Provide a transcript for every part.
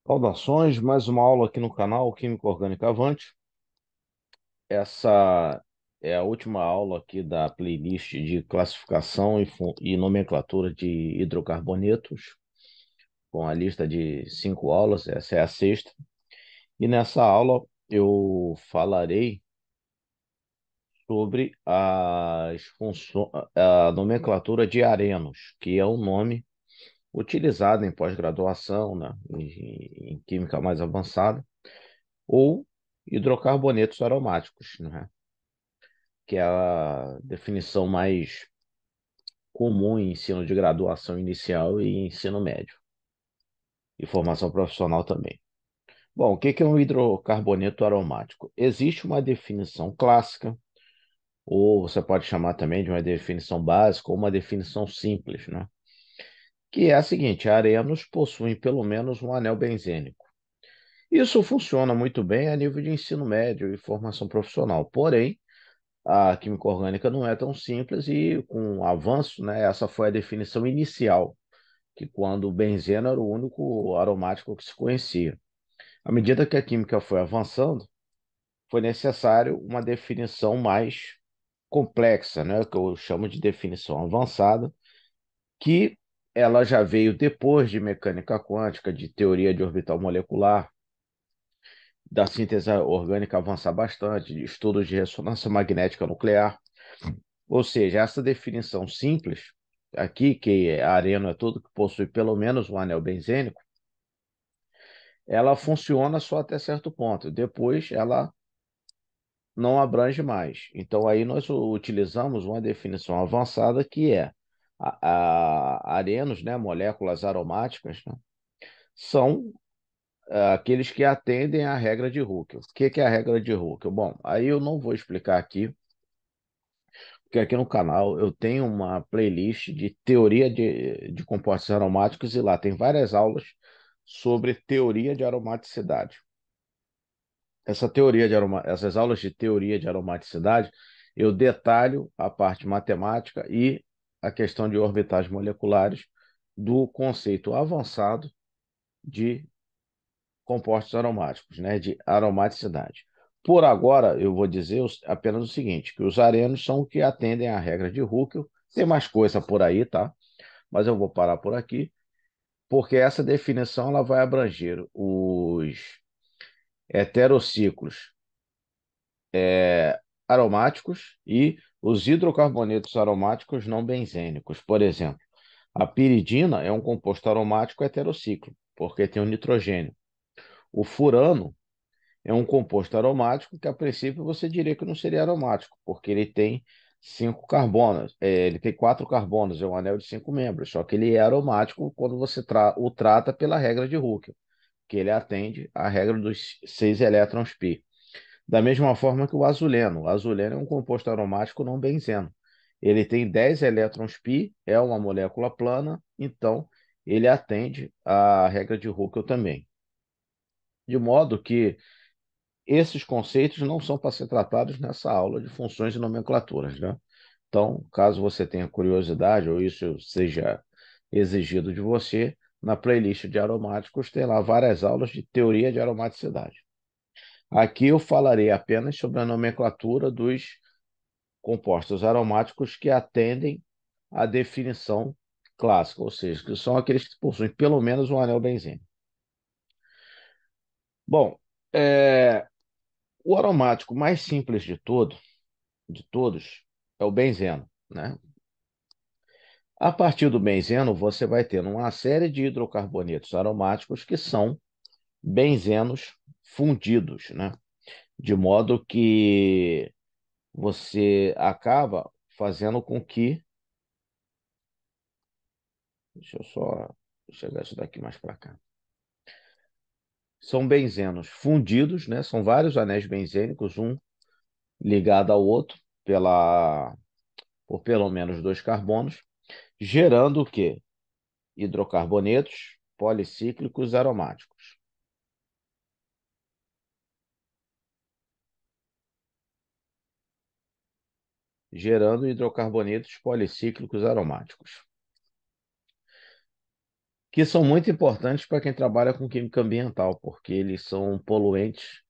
Saudações, mais uma aula aqui no canal Química Orgânica Avante. Essa é a última aula aqui da playlist de classificação e nomenclatura de hidrocarbonetos, com a lista de 5 aulas, essa é a sexta. E nessa aula eu falarei sobre a nomenclatura de arenos, que é um nome utilizado em pós-graduação, né, em química mais avançada, ou hidrocarbonetos aromáticos, né? Que é a definição mais comum em ensino de graduação inicial e ensino médio, e formação profissional também. Bom, o que é um hidrocarboneto aromático? Existe uma definição clássica, ou você pode chamar também de uma definição básica, ou uma definição simples, né? Que é a seguinte: arenos possuem pelo menos um anel benzênico. Isso funciona muito bem a nível de ensino médio e formação profissional. Porém, a química orgânica não é tão simples e, com o avanço, né, essa foi a definição inicial, que quando o benzeno era o único aromático que se conhecia. À medida que a química foi avançando, foi necessário uma definição mais complexa, né, que eu chamo de definição avançada, que ela já veio depois de mecânica quântica, de teoria de orbital molecular, da síntese orgânica avançar bastante, de estudos de ressonância magnética nuclear. Ou seja, essa definição simples, aqui, que a areno é tudo que possui pelo menos um anel benzênico, ela funciona só até certo ponto. Depois, ela não abrange mais. Então, aí nós utilizamos uma definição avançada que é arenos, né, moléculas aromáticas, né, são aqueles que atendem à regra de Huckel. O que é a regra de Huckel? Bom, aí eu não vou explicar aqui, porque aqui no canal eu tenho uma playlist de teoria de compostos aromáticos e lá tem várias aulas sobre teoria de aromaticidade. Essas aulas de teoria de aromaticidade, eu detalho a parte matemática e a questão de orbitais moleculares do conceito avançado de compostos aromáticos, né, de aromaticidade. Por agora, eu vou dizer apenas o seguinte, que os arenos são o que atendem à regra de Huckel. Tem mais coisa por aí, tá? Mas eu vou parar por aqui, porque essa definição ela vai abranger os heterociclos aromáticos e os hidrocarbonetos aromáticos não benzênicos. Por exemplo, a piridina é um composto aromático heterociclo, porque tem o nitrogênio. O furano é um composto aromático que, a princípio, você diria que não seria aromático, porque ele tem 5 carbonos, ele tem 4 carbonos, é um anel de 5 membros, só que ele é aromático quando você o trata pela regra de Huckel, que ele atende à regra dos 6 elétrons π. Da mesma forma que o azuleno. O azuleno é um composto aromático não benzeno. Ele tem 10 elétrons π, é uma molécula plana, então ele atende à regra de Huckel também. De modo que esses conceitos não são para ser tratados nessa aula de funções e nomenclaturas, né? Então, caso você tenha curiosidade ou isso seja exigido de você, na playlist de aromáticos tem lá várias aulas de teoria de aromaticidade. Aqui eu falarei apenas sobre a nomenclatura dos compostos aromáticos que atendem à definição clássica, ou seja, que são aqueles que possuem pelo menos um anel benzênico. Bom, é, o aromático mais simples de todos, é o benzeno, né? A partir do benzeno, você vai ter uma série de hidrocarbonetos aromáticos que são benzenos fundidos, né? De modo que você acaba fazendo com que. Deixa eu só chegar isso daqui mais para cá. São benzenos fundidos, né? São vários anéis benzênicos, um ligado ao outro por pelo menos 2 carbonos, gerando o quê? Hidrocarbonetos policíclicos aromáticos. Gerando hidrocarbonetos policíclicos aromáticos. que são muito importantes para quem trabalha com química ambiental, porque eles são poluentes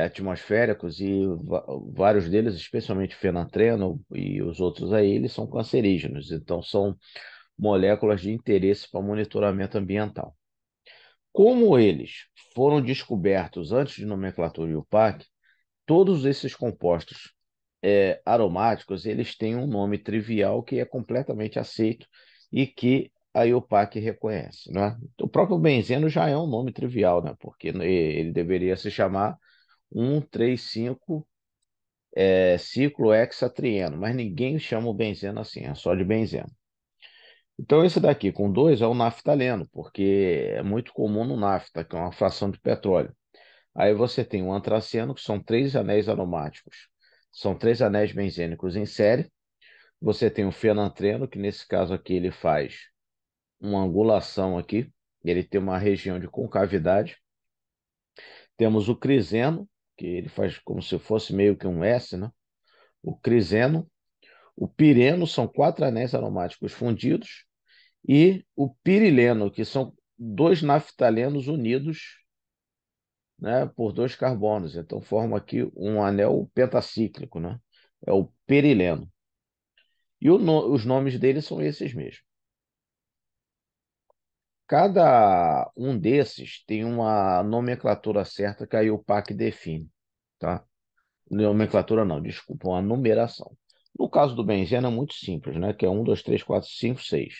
atmosféricos e vários deles, especialmente o fenantreno e os outros aí, eles são cancerígenos, então são moléculas de interesse para monitoramento ambiental. Como eles foram descobertos antes de nomenclatura IUPAC, todos esses compostos aromáticos, eles têm um nome trivial que é completamente aceito e que a IUPAC reconhece, né? O próprio benzeno já é um nome trivial, né? Porque ele deveria se chamar 1,3,5 ciclohexatrieno, mas ninguém chama o benzeno assim, é só de benzeno. Então esse daqui com dois é o naftaleno, porque é muito comum no nafta, que é uma fração de petróleo. Aí você tem o antraceno, que são três anéis aromáticos. São três anéis benzênicos em série. Você tem o fenantreno, que nesse caso aqui ele faz uma angulação aqui. Ele tem uma região de concavidade. Temos o criseno, que ele faz como se fosse meio que um S, né? O criseno. O pireno são quatro anéis aromáticos fundidos. E o pirileno, que são dois naftalenos unidos, né, por dois carbonos. Então forma aqui um anel pentacíclico, né? É o perileno. E os nomes deles são esses mesmos. Cada um desses tem uma nomenclatura certa que a IUPAC define, tá? Nomenclatura não, desculpa, uma numeração. No caso do benzeno é muito simples, né? Que é 1, 2, 3, 4, 5, 6.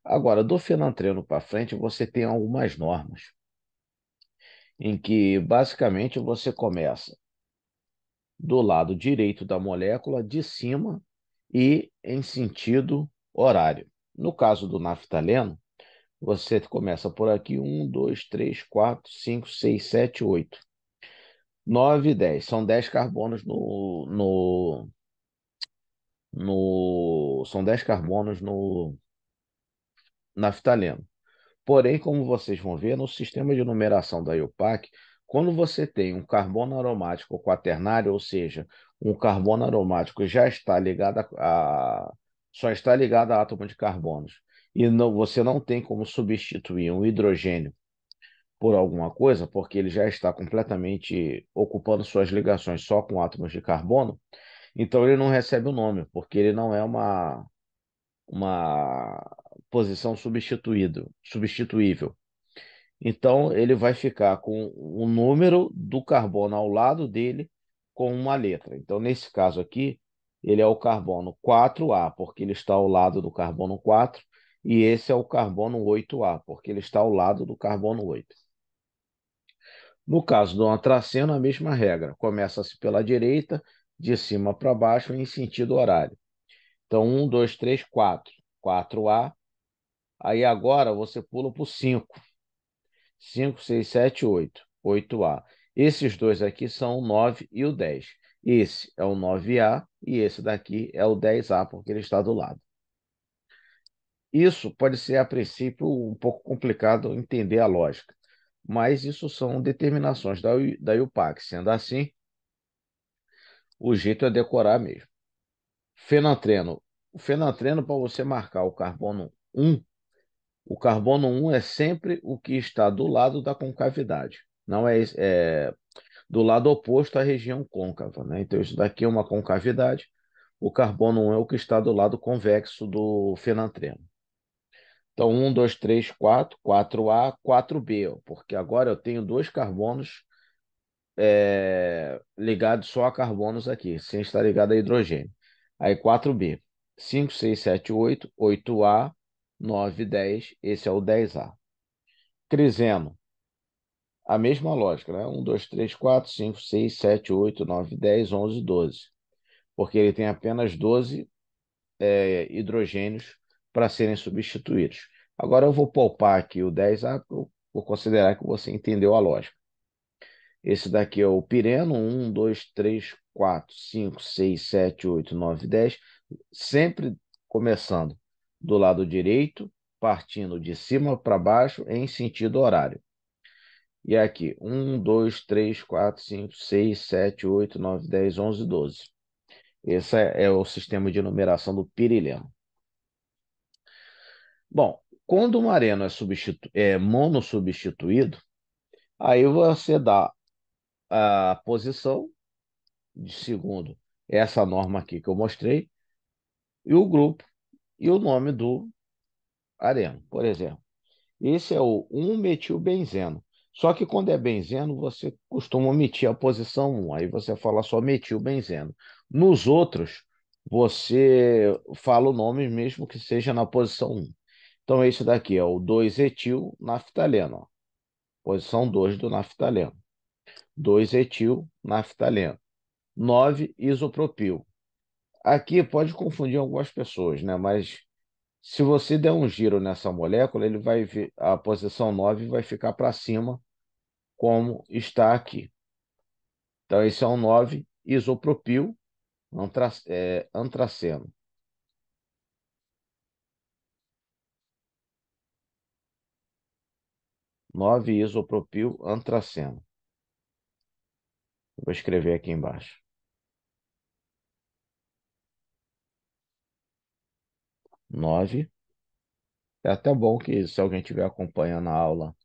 Agora, do fenantreno para frente, você tem algumas normas, em que basicamente você começa do lado direito da molécula, de cima e em sentido horário. No caso do naftaleno, você começa por aqui: 1, 2, 3, 4, 5, 6, 7, 8, 9, 10. São 10 carbonos são 10 carbonos no naftaleno. Porém, como vocês vão ver, no sistema de numeração da IUPAC, quando você tem um carbono aromático quaternário, ou seja, um carbono aromático já está ligado só está ligado a átomo de carbonos, e você não tem como substituir um hidrogênio por alguma coisa, porque ele já está completamente ocupando suas ligações só com átomos de carbono, então ele não recebe o nome, porque ele não é uma posição substituível. Então, ele vai ficar com o número do carbono ao lado dele com uma letra. Então, nesse caso aqui, ele é o carbono 4A, porque ele está ao lado do carbono 4, e esse é o carbono 8A, porque ele está ao lado do carbono 8. No caso do antraceno, a mesma regra. Começa-se pela direita, de cima para baixo, em sentido horário. Então, 1, 2, 3, 4. 4A. Aí agora você pula para o 5. 5, 6, 7, 8. 8A. Esses dois aqui são o 9 e o 10. Esse é o 9A e esse daqui é o 10A, porque ele está do lado. Isso pode ser, a princípio, um pouco complicado entender a lógica, mas isso são determinações da IUPAC. Sendo assim, o jeito é decorar mesmo. Fenantreno. O fenantreno, para você marcar o carbono 1, o carbono 1 é sempre o que está do lado da concavidade. Não é do lado oposto à região côncava, né? Então, isso daqui é uma concavidade. O carbono 1 é o que está do lado convexo do fenantreno. Então, 1, 2, 3, 4, 4A, 4B, ó, porque agora eu tenho dois carbonos ligados só a carbonos aqui, sem estar ligado a hidrogênio. Aí 4B. 5, 6, 7, 8, 8A, 9, 10. Esse é o 10A. Criseno, a mesma lógica, né? 1, 2, 3, 4, 5, 6, 7, 8, 9, 10, 11, 12. Porque ele tem apenas 12 hidrogênios para serem substituídos. Agora eu vou poupar aqui o 10A, porque eu vou considerar que você entendeu a lógica. Esse daqui é o pireno: 1, 2, 3, 4, 5, 6, 7, 8, 9, 10. Sempre começando do lado direito, partindo de cima para baixo em sentido horário. E aqui: 1, 2, 3, 4, 5, 6, 7, 8, 9, 10, 11, 12. Esse é o sistema de numeração do pirileno. Bom, quando um areno é monossubstituído, aí você dá a posição de segundo essa norma aqui que eu mostrei, e o grupo e o nome do areno. Por exemplo, esse é o 1-metilbenzeno. Só que quando é benzeno, você costuma omitir a posição 1. Aí você fala só metilbenzeno. Nos outros, você fala o nome mesmo que seja na posição 1. Então, esse daqui é o 2-etil-naftaleno. Ó. Posição 2 do naftaleno. 2-etil-naftaleno. 9-isopropil. Aqui pode confundir algumas pessoas, né? Mas se você der um giro nessa molécula, ele vai ver, a posição 9 vai ficar para cima, como está aqui. Então, esse é um 9-isopropil antraceno. 9-isopropil antraceno. Vou escrever aqui embaixo. 9. É até bom que, se alguém estiver acompanhando a aula,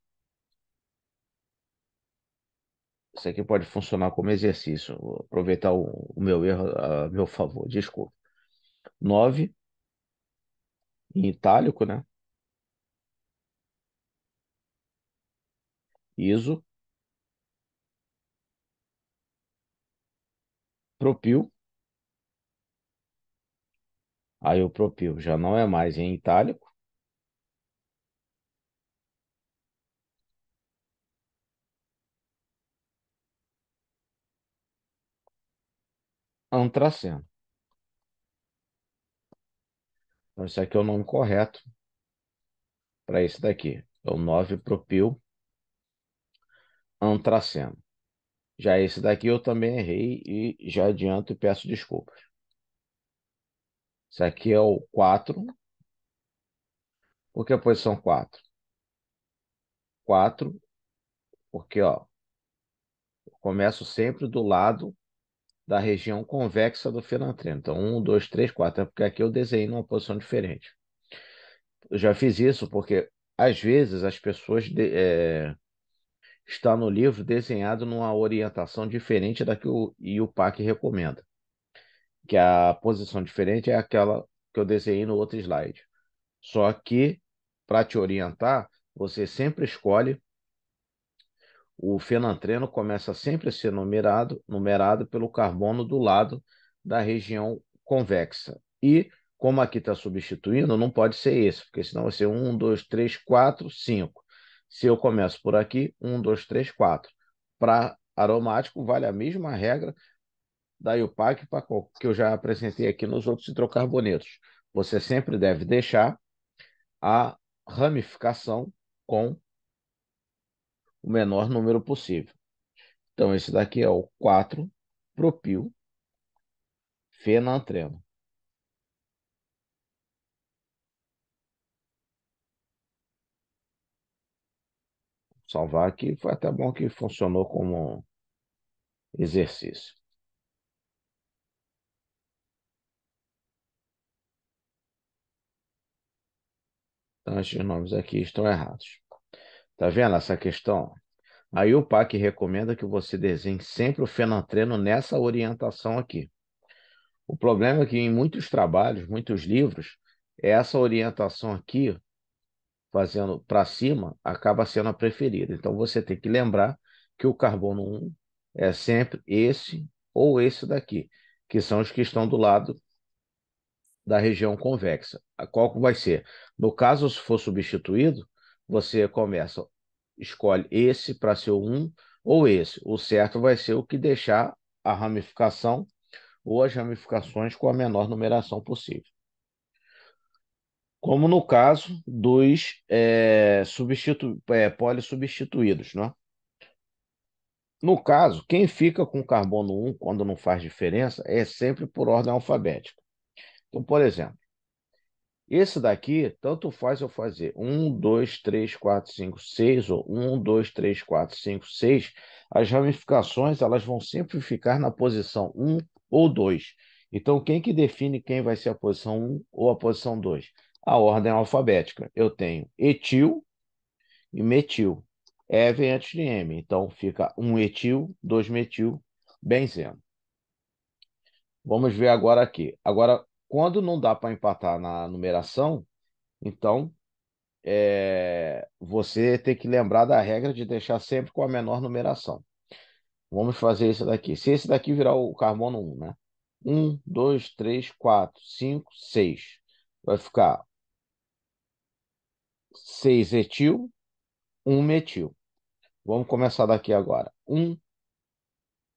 isso aqui pode funcionar como exercício. Vou aproveitar o meu erro a meu favor. Desculpa. 9, em itálico, né? Iso, propil. Aí o propil já não é mais em itálico. Antraceno. Então, isso aqui é o nome correto para esse daqui. É o 9-propil antraceno. Já esse daqui eu também errei e já adianto e peço desculpas. Isso aqui é o 4. Por que a posição 4? 4, porque ó, eu começo sempre do lado da região convexa do fenantreno. Então, 1, 2, 3, 4. É porque aqui eu desenhei numa posição diferente. Eu já fiz isso porque, às vezes, as pessoas está no livro desenhado numa orientação diferente da que o IUPAC recomenda, que a posição diferente é aquela que eu desenhei no outro slide. Só que, para te orientar, você sempre escolhe o fenantreno começa sempre a ser numerado pelo carbono do lado da região convexa. E, como aqui está substituindo, não pode ser esse, porque senão vai ser 1, 2, 3, 4, 5. Se eu começo por aqui, 1, 2, 3, 4. Para aromático, vale a mesma regra da IUPAC que eu já apresentei aqui nos outros hidrocarbonetos. Você sempre deve deixar a ramificação com o menor número possível. Então, esse daqui é o 4-propil fenantreno. Salvar aqui, foi até bom que funcionou como exercício. Então, esses nomes aqui estão errados. Tá vendo essa questão? Aí o PAC recomenda que você desenhe sempre o fenantreno nessa orientação aqui. O problema é que em muitos trabalhos, muitos livros, essa orientação aqui, fazendo para cima, acaba sendo a preferida. Então você tem que lembrar que o carbono 1 é sempre esse ou esse daqui, que são os que estão do lado da região convexa. Qual que vai ser? No caso, se for substituído, você começa, escolhe esse para ser o 1 ou esse. O certo vai ser o que deixar a ramificação ou as ramificações com a menor numeração possível. Como no caso dos polissubstituídos, né? No caso, quem fica com carbono 1 quando não faz diferença é sempre por ordem alfabética. Então, por exemplo, esse daqui, tanto faz eu fazer 1, 2, 3, 4, 5, 6, ou 1, 2, 3, 4, 5, 6, as ramificações elas vão sempre ficar na posição 1 ou 2. Então, quem que define quem vai ser a posição 1 ou a posição 2? a ordem alfabética. Eu tenho etil e metil. E vem antes de M. Então fica um etil, dois metil, benzeno. Vamos ver agora aqui. Agora, quando não dá para empatar na numeração, então você tem que lembrar da regra de deixar sempre com a menor numeração. Vamos fazer isso daqui. Se esse daqui virar o carbono 1, né? 1, 2, 3, 4, 5, 6. Vai ficar 6 etil, um metil. Vamos começar daqui agora.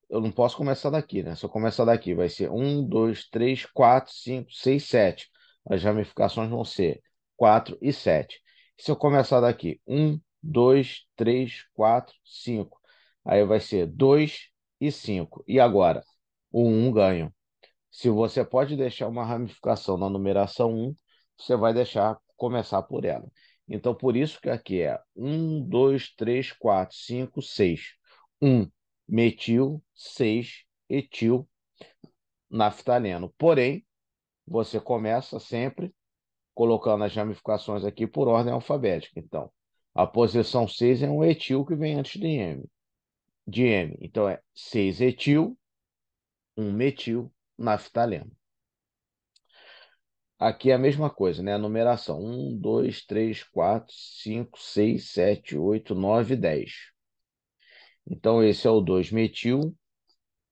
Eu não posso começar daqui, né? Se eu começar daqui, vai ser 1, 2, 3, 4, 5, 6, 7. As ramificações vão ser 4 e 7. Se eu começar daqui, 1, 2, 3, 4, 5. Aí vai ser 2 e 5. E agora? O 1 ganho. Se você pode deixar uma ramificação na numeração 1, você vai deixar começar por ela. Então, por isso que aqui é 1, 2, 3, 4, 5, 6. 1 metil, 6 etil naftaleno. Porém, você começa sempre colocando as ramificações aqui por ordem alfabética. Então, a posição 6 é um etil que vem antes de M. De M. Então, é 6 etil, 1 metil, naftaleno. Aqui é a mesma coisa, né? A numeração: 1, 2, 3, 4, 5, 6, 7, 8, 9, 10. Então, esse é o 2-metil,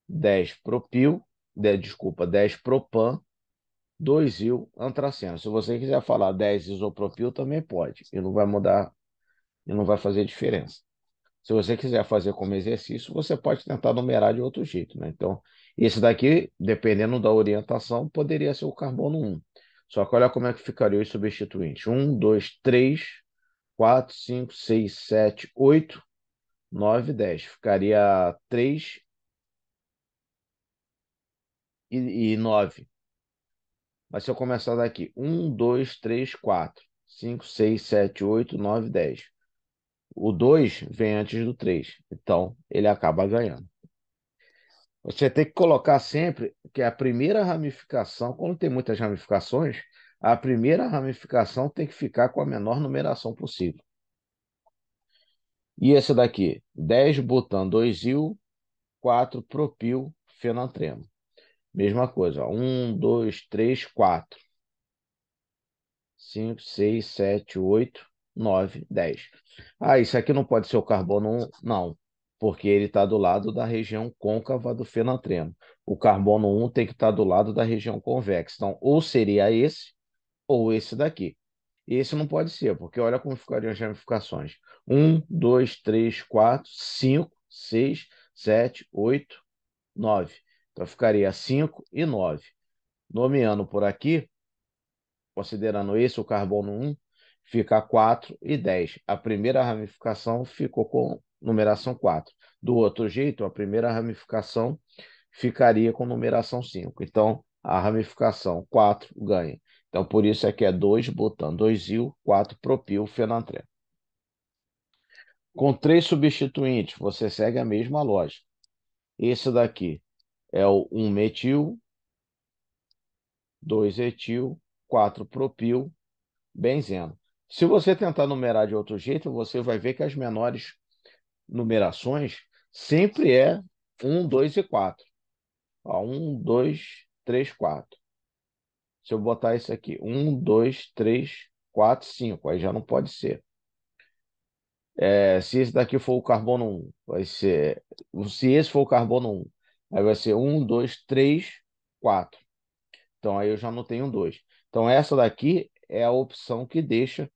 10-propil, desculpa, 10-propan, 2-il-antraceno. Se você quiser falar 10-isopropil, também pode. E não vai mudar, e não vai fazer diferença. Se você quiser fazer como exercício, você pode tentar numerar de outro jeito, né? Então, esse daqui, dependendo da orientação, poderia ser o carbono 1. Só que olha como é que ficaria os substituintes. 1, 2, 3, 4, 5, 6, 7, 8, 9, 10. Ficaria 3 e 9. Mas se eu começar daqui, 1, 2, 3, 4, 5, 6, 7, 8, 9, 10. O 2 vem antes do 3. Então, ele acaba ganhando. Você tem que colocar sempre que a primeira ramificação, quando tem muitas ramificações, a primeira ramificação tem que ficar com a menor numeração possível. E esse daqui, 10-butan, 2-il, 4-propil, fenantreno. Mesma coisa, ó, 1, 2, 3, 4, 5, 6, 7, 8, 9, 10. Ah, isso aqui não pode ser o carbono 1? Não, porque ele está do lado da região côncava do fenantreno. O carbono 1 tem que estar do lado da região convexa. Então, ou seria esse, ou esse daqui. Esse não pode ser, porque olha como ficariam as ramificações. 1, 2, 3, 4, 5, 6, 7, 8, 9. Então, ficaria 5 e 9. Nomeando por aqui, considerando esse o carbono 1, fica 4 e 10. A primeira ramificação ficou com numeração 4. Do outro jeito, a primeira ramificação ficaria com numeração 5. Então, a ramificação 4 ganha. Então, por isso é que é 2-butan, 2-il, 4-propil, fenantreno. Com 3 substituintes, você segue a mesma lógica. Esse daqui é o 1-metil, 2-etil, 4-propil, benzeno. Se você tentar numerar de outro jeito, você vai ver que as menores numerações sempre é 1, 2 e 4. Ó, 1, 2, 3, 4. Se eu botar isso aqui, 1, 2, 3, 4, 5, aí já não pode ser. Se esse daqui for o carbono 1, vai ser. Se esse for o carbono 1, aí vai ser 1, 2, 3, 4. Então aí eu já não tenho 2. Então essa daqui é a opção que deixa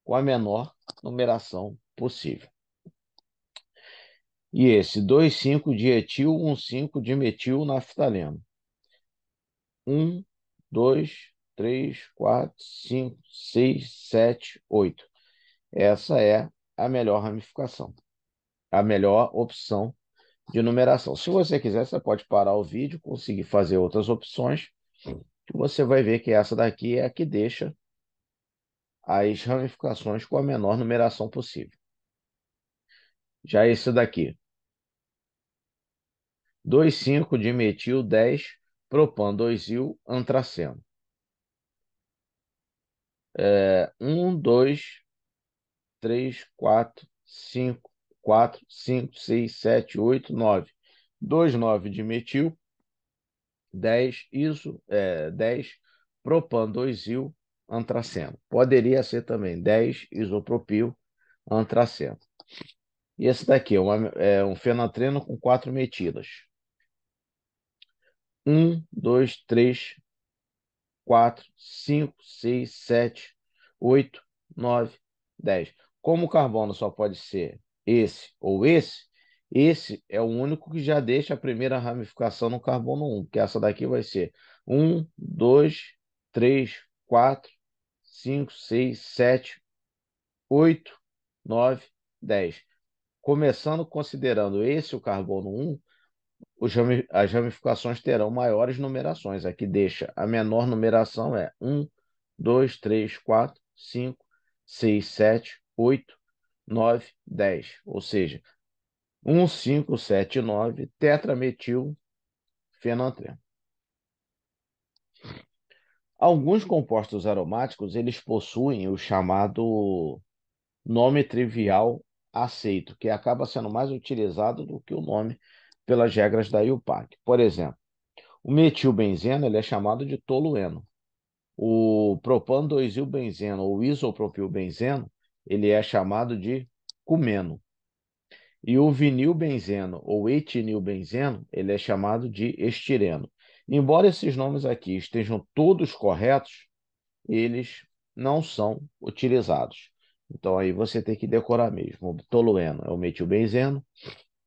com a menor numeração possível. E esse 2,5-dietil, 1,5-dimetil naftaleno. 1, 2, 3, 4, 5, 6, 7, 8. Essa é a melhor ramificação, a melhor opção de numeração. Se você quiser, você pode parar o vídeo, conseguir fazer outras opções, que você vai ver que essa daqui é a que deixa as ramificações com a menor numeração possível. Já esse daqui, 2,5-dimetil 10 propan 2-il antraceno. 1, 2, 3, 4, 5, 6, 7, 8, 9. 2,9 de metil, 10 iso, 10 propan 2-il antraceno. Poderia ser também 10 isopropil antraceno. E esse daqui é um fenantreno com 4 metilas. 1, 2, 3, 4, 5, 6, 7, 8, 9, 10. Como o carbono só pode ser esse ou esse é o único que já deixa a primeira ramificação no carbono 1, que essa daqui vai ser 1, 2, 3, 4, 5, 6, 7, 8, 9, 10. Começando considerando esse o carbono 1, as ramificações terão maiores numerações. Aqui deixa a menor numeração é 1, 2, 3, 4, 5, 6, 7, 8, 9, 10. Ou seja, 1, 5, 7, 9, tetrametil fenantreno. Alguns compostos aromáticos eles possuem o chamado nome trivial aceito, que acaba sendo mais utilizado do que o nome pelas regras da IUPAC. Por exemplo, o metilbenzeno ele é chamado de tolueno. O propan-2-il-benzeno ou isopropilbenzeno ele é chamado de cumeno. E o vinilbenzeno ou etinilbenzeno ele é chamado de estireno. Embora esses nomes aqui estejam todos corretos, eles não são utilizados. Então aí você tem que decorar mesmo. O tolueno é o metilbenzeno,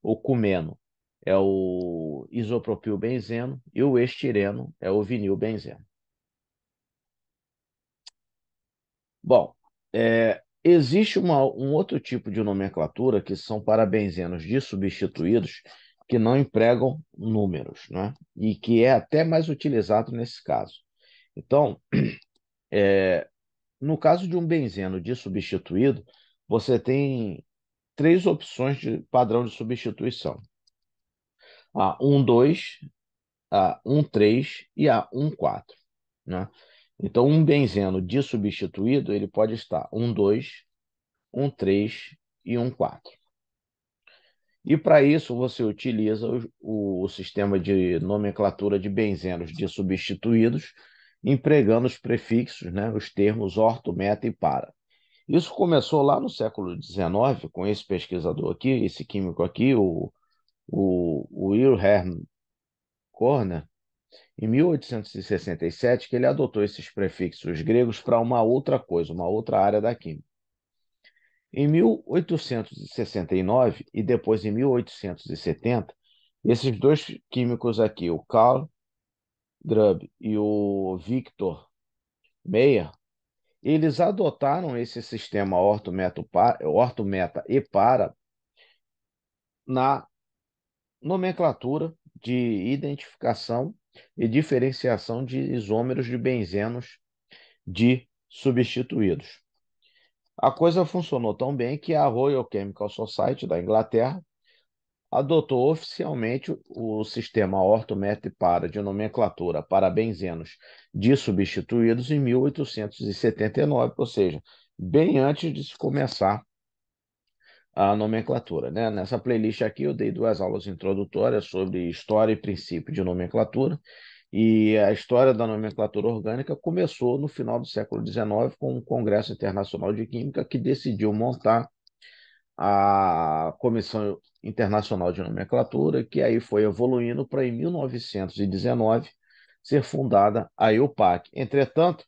o cumeno é o isopropilbenzeno e o estireno é o vinilbenzeno. Bom, existe um outro tipo de nomenclatura que são para benzenos dissubstituídos que não empregam números, né? E que é até mais utilizado nesse caso. Então, no caso de um benzeno dissubstituído, você tem três opções de padrão de substituição: a 1,2, a 1,3 e a 1,4, né? Então, um benzeno dissubstituído, ele pode estar 1,2, 1,3 e 1,4. E para isso você utiliza o sistema de nomenclatura de benzenos dissubstituídos, empregando os prefixos, né, os termos orto, meta e para. Isso começou lá no século XIX, com esse pesquisador aqui, esse químico aqui, o Wilhelm Körner, em 1867, que ele adotou esses prefixos gregos para uma outra coisa, uma outra área da química. Em 1869 e depois em 1870, esses dois químicos aqui, o Carl Grubb e o Victor Meyer, eles adotaram esse sistema orto-meta e para na nomenclatura de identificação e diferenciação de isômeros de benzenos de substituídos. A coisa funcionou tão bem que a Royal Chemical Society da Inglaterra adotou oficialmente o sistema orto-meta-para de nomenclatura para benzenos dissubstituídos em 1879, ou seja, bem antes de se começar a nomenclatura, né? Nessa playlist aqui eu dei duas aulas introdutórias sobre história e princípio de nomenclatura, e a história da nomenclatura orgânica começou no final do século XIX com o Congresso Internacional de Química, que decidiu montar a Comissão Internacional de Nomenclatura, que aí foi evoluindo para, em 1919, ser fundada a IUPAC. Entretanto,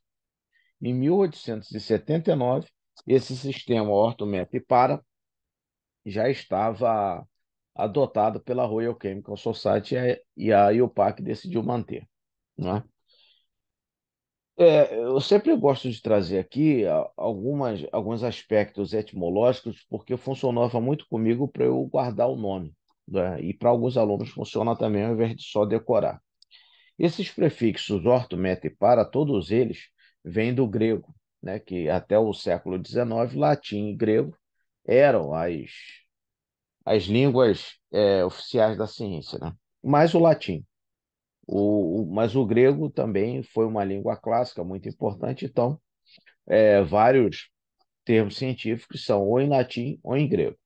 em 1879, esse sistema orto-meta-para já estava adotado pela Royal Chemical Society e a IUPAC decidiu manter, né? Eu sempre gosto de trazer aqui alguns aspectos etimológicos, porque funcionava muito comigo para eu guardar o nome, né? E para alguns alunos funciona também ao invés de só decorar. Esses prefixos orto, meta e para, todos eles vêm do grego, né? Que até o século XIX, latim e grego eram as línguas oficiais da ciência, né? Mais o latim. Mas o grego também foi uma língua clássica muito importante, então vários termos científicos são ou em latim ou em grego,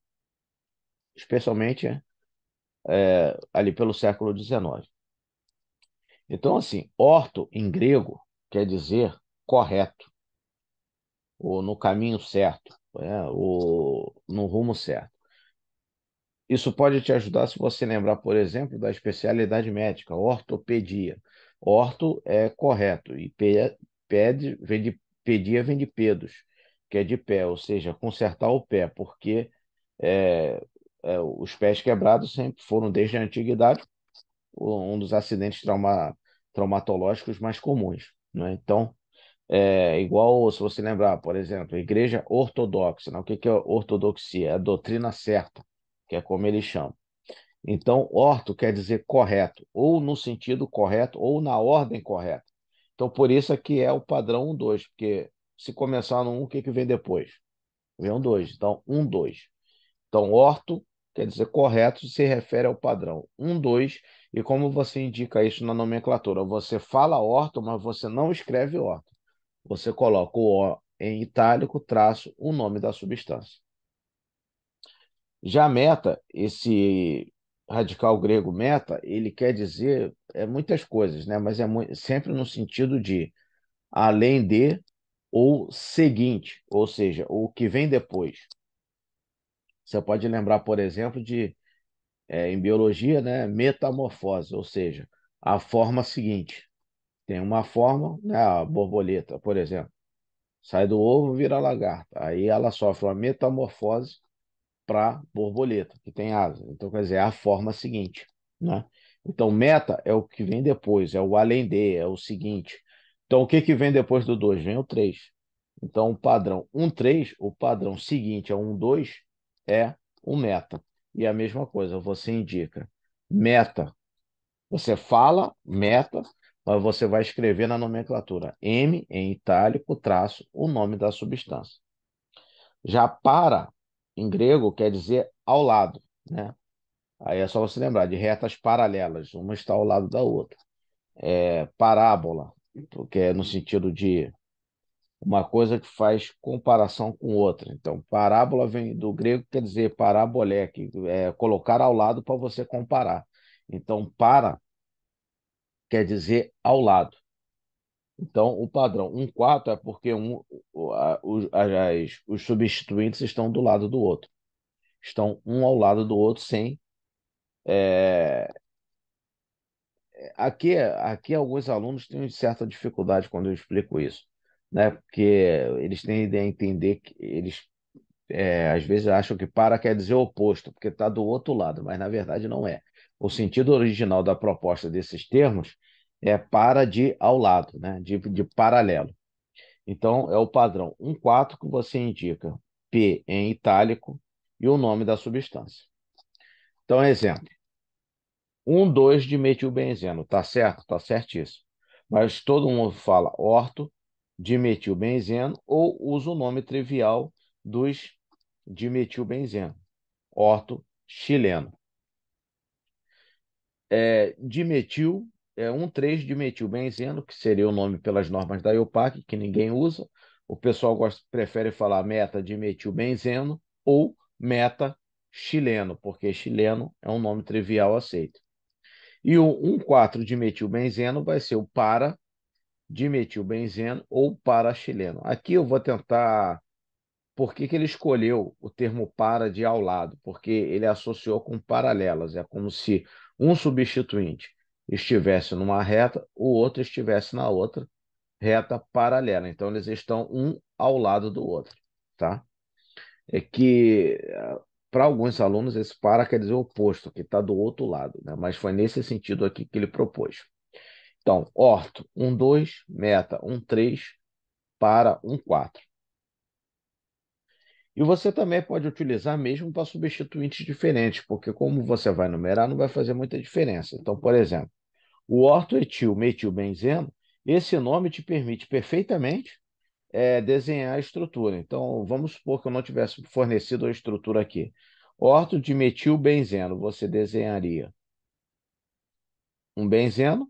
especialmente ali pelo século XIX. Então, assim, orto em grego quer dizer correto, ou no caminho certo, ou no rumo certo. Isso pode te ajudar se você lembrar, por exemplo, da especialidade médica, ortopedia. Orto é correto e pede, pedia vem de pedos, que é de pé, ou seja, consertar o pé, porque é, os pés quebrados sempre foram, desde a antiguidade, um dos acidentes traumatológicos mais comuns, né? Então, igual se você lembrar, por exemplo, igreja ortodoxa, né? O que que é ortodoxia? É a doutrina certa, que é como eles chamam. Então, orto quer dizer correto, ou no sentido correto, ou na ordem correta. Então, por isso aqui é o padrão 1, 2, porque se começar no 1, o que que vem depois? Vem um 2. Então, 1, 2. Então, orto quer dizer correto, se refere ao padrão 1, 2, e como você indica isso na nomenclatura? Você fala orto, mas você não escreve orto. Você coloca o O em itálico, traço, o nome da substância. Já meta, esse radical grego meta, ele quer dizer muitas coisas, né? Mas sempre no sentido de além de ou seguinte, ou seja, o que vem depois. Você pode lembrar, por exemplo, em biologia, né, metamorfose, ou seja, a forma seguinte. Tem uma forma, né, a borboleta, por exemplo, sai do ovo, vira lagarta. Aí ela sofre uma metamorfose para borboleta, que tem asa. Então, quer dizer, é a forma seguinte, né? Então, meta é o que vem depois, é o além de, é o seguinte. Então, o que que vem depois do 2? Vem o 3. Então, o padrão 1, 3, o padrão seguinte é 1, 2, é o meta. E a mesma coisa, você indica meta. Você fala meta, mas você vai escrever na nomenclatura M em itálico, traço, o nome da substância. Já para, em grego, quer dizer ao lado, né? Aí é só você lembrar de retas paralelas, uma está ao lado da outra. Parábola, porque é no sentido de uma coisa que faz comparação com outra. Então, parábola vem do grego, quer dizer parabolé, que é colocar ao lado para você comparar. Então, para quer dizer ao lado. Então, o padrão 1,4 é porque os substituintes estão do lado do outro. Estão um ao lado do outro sem. é, aqui alguns alunos têm certa dificuldade quando eu explico isso, né? Porque eles tendem a entender que eles às vezes acham que para quer dizer o oposto, porque está do outro lado, mas na verdade não é. O sentido original da proposta desses termos é para de ao lado, né? De paralelo. Então é o padrão 1,4 que você indica P em itálico e o nome da substância. Então, exemplo. 1,2 de metilbenzeno, tá certo? Tá certíssimo. Mas todo mundo fala orto dimetilbenzeno ou usa o nome trivial dos dimetilbenzeno, orto chileno. Dimetil é 1,3 dimetilbenzeno, que seria o nome pelas normas da IUPAC, que ninguém usa. O pessoal prefere falar meta dimetilbenzeno ou meta chileno, porque chileno é um nome trivial aceito. E o 1,4-dimetilbenzeno vai ser o para-dimetilbenzeno ou para-chileno. Aqui eu vou tentar. Por que que ele escolheu o termo para de ao lado? Porque ele associou com paralelas. É como se um substituinte estivesse numa reta, o outro estivesse na outra reta paralela. Então, eles estão um ao lado do outro, tá? É que para alguns alunos esse para quer dizer o oposto, que está do outro lado, né? Mas foi nesse sentido aqui que ele propôs. Então, orto 1,2, meta 1,3, para 1,4. E você também pode utilizar mesmo para substituintes diferentes, porque como você vai numerar, não vai fazer muita diferença. Então, por exemplo, o ortoetil-metilbenzeno, esse nome te permite perfeitamente desenhar a estrutura. Então, vamos supor que eu não tivesse fornecido a estrutura aqui. Orto de metilbenzeno, você desenharia um benzeno,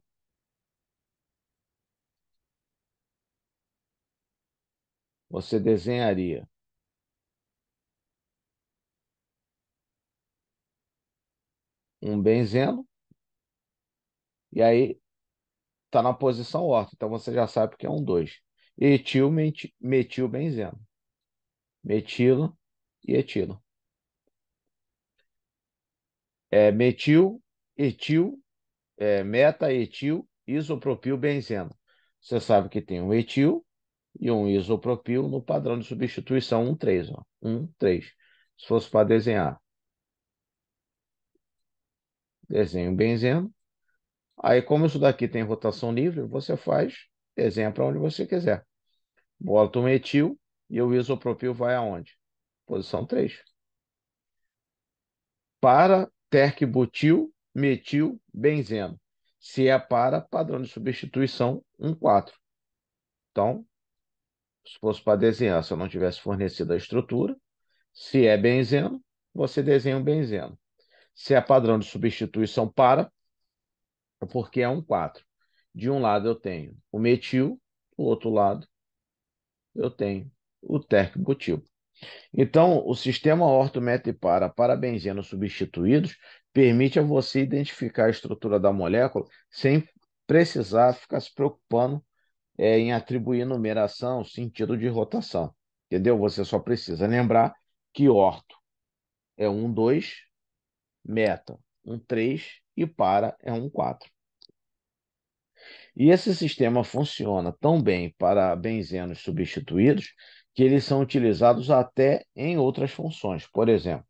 você desenharia um benzeno, e aí está na posição orto, então você já sabe que é um 2. Metilbenzeno. Metilo e etilo. Metil, etil, meta-etil, isopropil, benzeno. Você sabe que tem um etil e um isopropil no padrão de substituição 1,3. Ó. 1,3. Se fosse para desenhar, desenho um benzeno. Aí, como isso daqui tem rotação livre, você faz, desenha para onde você quiser. Bota o metil e o isopropil vai aonde? Posição 3. Para terc-butil, metil, benzeno. Se é para, padrão de substituição 1,4. Então, se fosse para desenhar, se eu não tivesse fornecido a estrutura, se é benzeno, você desenha um benzeno. Se é padrão de substituição para, é porque é 1,4. De um lado eu tenho o metil, do outro lado eu tenho o terc-butil. Então, o sistema ortometri-para benzenos substituídos permite a você identificar a estrutura da molécula sem precisar ficar se preocupando em atribuir numeração, sentido de rotação. Entendeu? Você só precisa lembrar que orto é 1,2, meta 1,3 e para é 1,4. E esse sistema funciona tão bem para benzenos substituídos que eles são utilizados até em outras funções. Por exemplo,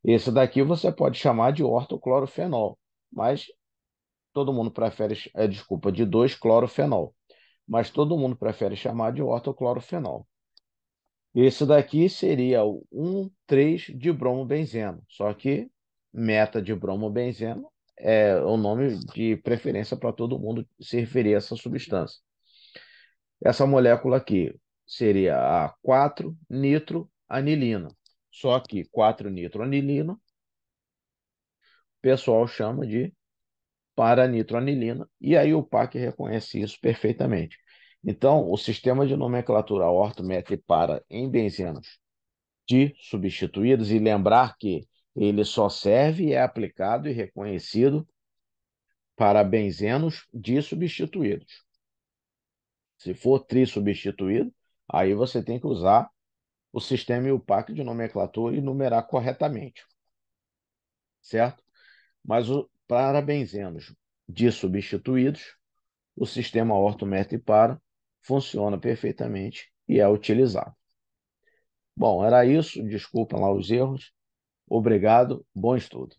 esse daqui você pode chamar de ortoclorofenol, mas todo mundo prefere, desculpa, de 2-clorofenol, mas todo mundo prefere chamar de ortoclorofenol. Esse daqui seria o 1,3 de bromobenzeno, só que meta de bromobenzeno é o nome de preferência para todo mundo se referir a essa substância. Essa molécula aqui seria a 4-nitroanilina, só que 4-nitroanilina o pessoal chama de para-nitroanilina, e aí o PAC reconhece isso perfeitamente. Então, o sistema de nomenclatura ortometri para em benzenos de substituídos, e lembrar que ele só serve e é aplicado e reconhecido para benzenos de substituídos. Se for trissubstituído, aí você tem que usar o sistema IUPAC de nomenclatura e numerar corretamente, certo? Mas para benzenos de substituídos, o sistema ortometri para funciona perfeitamente e é utilizado. Bom, era isso. Desculpa lá os erros. Obrigado. Bom estudo.